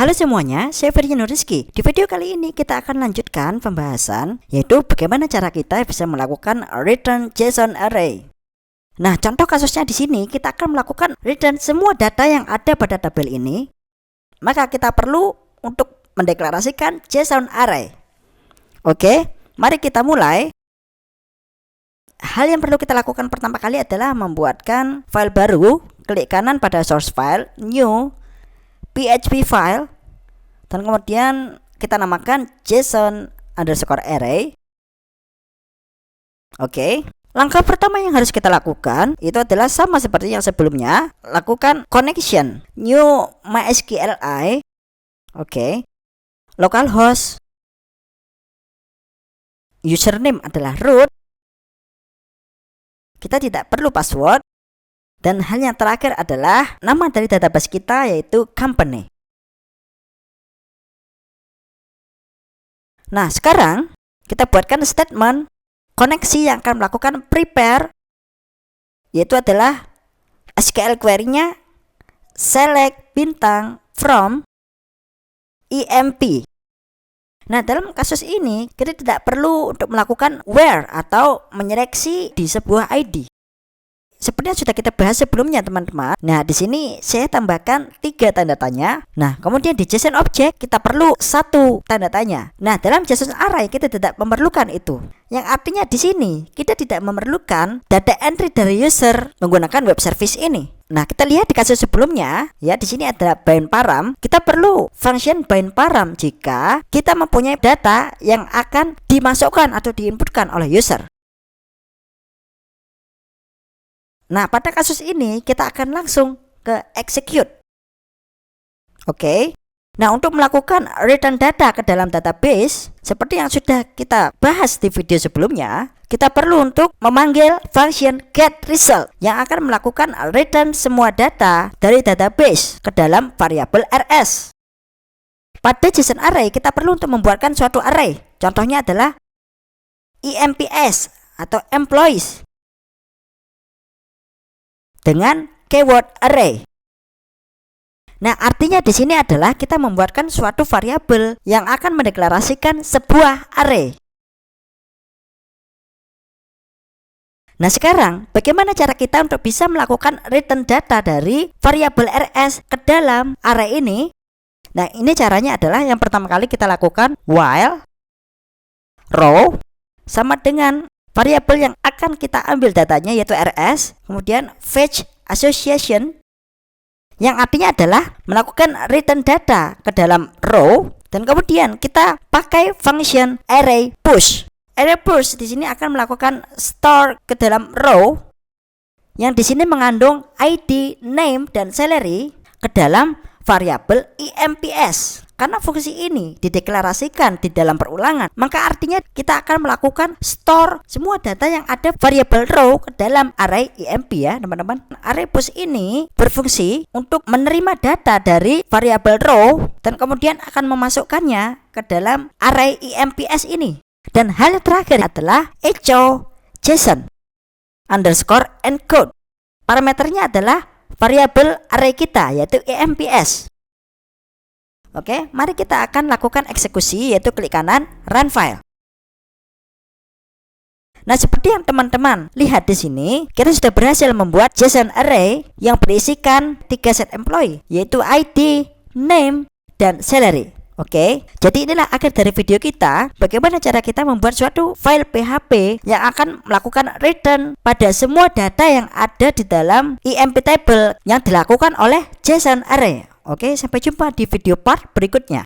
Halo semuanya, saya Ferdi Nuriski. Di video kali ini kita akan lanjutkan pembahasan, yaitu bagaimana cara kita bisa melakukan return JSON array. Nah, contoh kasusnya di sini kita akan melakukan return semua data yang ada pada tabel ini. Maka kita perlu untuk mendeklarasikan JSON array. Oke, mari kita mulai. Hal yang perlu kita lakukan pertama kali adalah membuatkan file baru. Klik kanan pada source file, new, PHP file, dan kemudian kita namakan JSON_array. Oke. Langkah pertama yang harus kita lakukan itu adalah sama seperti yang sebelumnya, lakukan connection, new MySQLi. Oke. Localhost, username adalah root. Kita tidak perlu password. Dan hal yang terakhir adalah nama dari database kita, yaitu company. Nah, sekarang kita buatkan statement koneksi yang akan melakukan prepare, yaitu adalah SQL query-nya select bintang from EMP. Nah, dalam kasus ini kita tidak perlu untuk melakukan where atau menyeleksi di sebuah ID. Seperti yang sudah kita bahas sebelumnya, teman-teman. Nah, di sini saya tambahkan 3 tanda tanya. Nah, kemudian di JSON object kita perlu 1 tanda tanya. Nah, dalam JSON array kita tidak memerlukan itu. Yang artinya di sini kita tidak memerlukan data entry dari user menggunakan web service ini. Nah, kita lihat di kasus sebelumnya, ya, di sini ada bind param. Kita perlu function bind param jika kita mempunyai data yang akan dimasukkan atau diinputkan oleh user. Nah, pada kasus ini kita akan langsung ke execute. Oke. Nah, untuk melakukan return data ke dalam database, seperti yang sudah kita bahas di video sebelumnya, kita perlu untuk memanggil function getResult yang akan melakukan return semua data dari database ke dalam variabel rs. Pada JSON array kita perlu untuk membuatkan suatu array. Contohnya adalah EMPS atau employees dengan keyword array. Nah, artinya di sini adalah kita membuatkan suatu variabel yang akan mendeklarasikan sebuah array. Nah, sekarang bagaimana cara kita untuk bisa melakukan return data dari variabel rs ke dalam array ini? Nah, ini caranya adalah yang pertama kali kita lakukan while row sama dengan variabel yang akan kita ambil datanya, yaitu rs, kemudian fetch association, yang artinya adalah melakukan return data ke dalam row, dan kemudian kita pakai function array push. Array push di sini akan melakukan store ke dalam row yang di sini mengandung ID, name, dan salary ke dalam variabel EMPS. Karena fungsi ini dideklarasikan di dalam perulangan, maka artinya kita akan melakukan store semua data yang ada variabel row ke dalam array EMP, ya teman-teman. Array push ini berfungsi untuk menerima data dari variabel row dan kemudian akan memasukkannya ke dalam array EMPS ini. Dan hal yang terakhir adalah echo JSON underscore encode. Parameternya adalah variabel array kita, yaitu EMPS. Oke, mari kita akan lakukan eksekusi, yaitu klik kanan run file. Nah, seperti yang teman-teman lihat di sini, kita sudah berhasil membuat JSON array yang berisikan 3 set employee, yaitu ID, name, dan salary. Oke, jadi inilah akhir dari video kita, bagaimana cara kita membuat suatu file PHP yang akan melakukan return pada semua data yang ada di dalam EMP table yang dilakukan oleh JSON array. Oke, sampai jumpa di video part berikutnya.